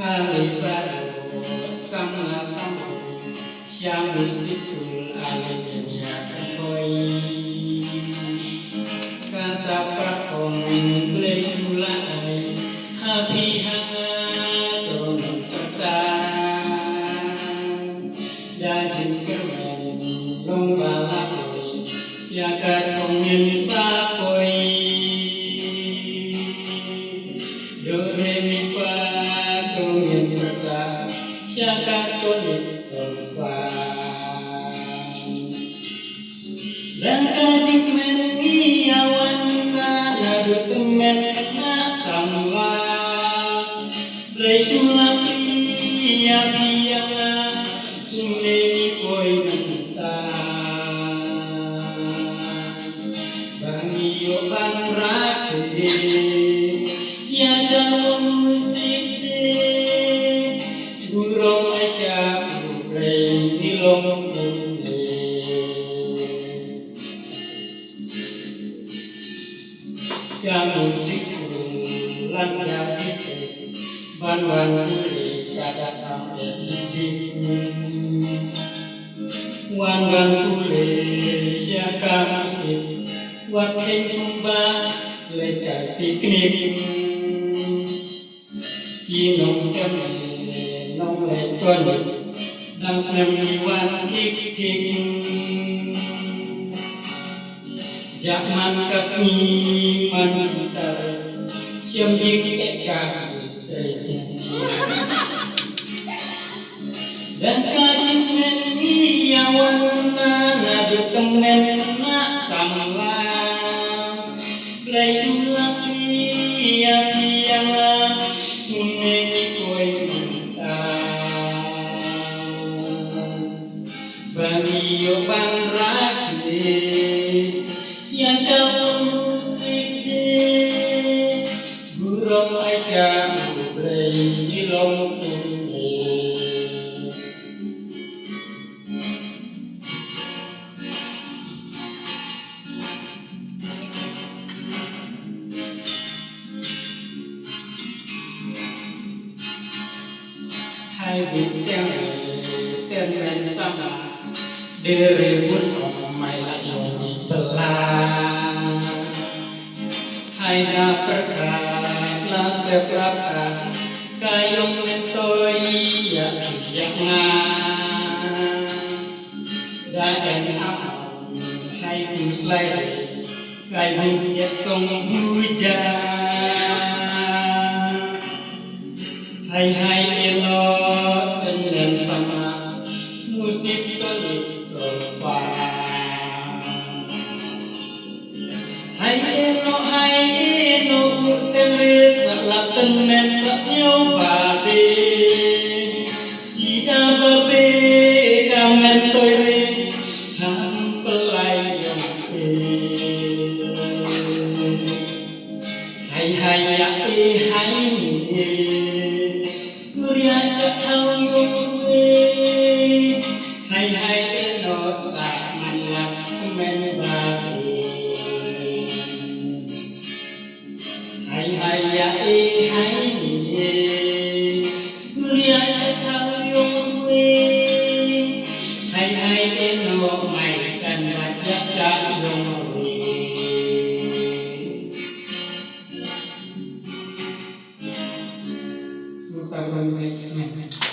Alibaro sama kamu Syamu sisul alimnya koi Kasaprakong Legulai Habi hangatong tertan Daging kermen lomba lakoi Siaga tongin sakoi Do re mi fa tongin tertan Siaga tongin dan kajing mengi awan nadu temen na samla leitula pria biana suneni koi nanta bangi yo ban rakhe ya dawo musik de burung asya play nilong ya musik sulan ya bisik ban tuli kada sampai dinding wan tuli siaka musik wat kumba leka piknik kinong kami nong lekon sedang semiwan hik-hik Jaman kasih mantar siam jik eka istri dan kacing mengi awan nadu temen na samla leitula pria piala suneni koi bangi yo ban rakhe yang kau musik de burung Aisyah mulai di lompong hai bintang temen sama direbut omai layo di belah hai na perkat las teplasa kayong mentoi ya na dan amam hai muslai kayong ya song hujan hai elok dengan sama musik tonik sofa hai elok butelis selap temen sasnyo babe jika babe kamen toire ham pelai yang hai ya hai ni surya cakau yungwe hai elok sak manlak men babe hai ya hai ni surya cakau yungwe hai elok mai kan raja cak yungwe Terima kasih.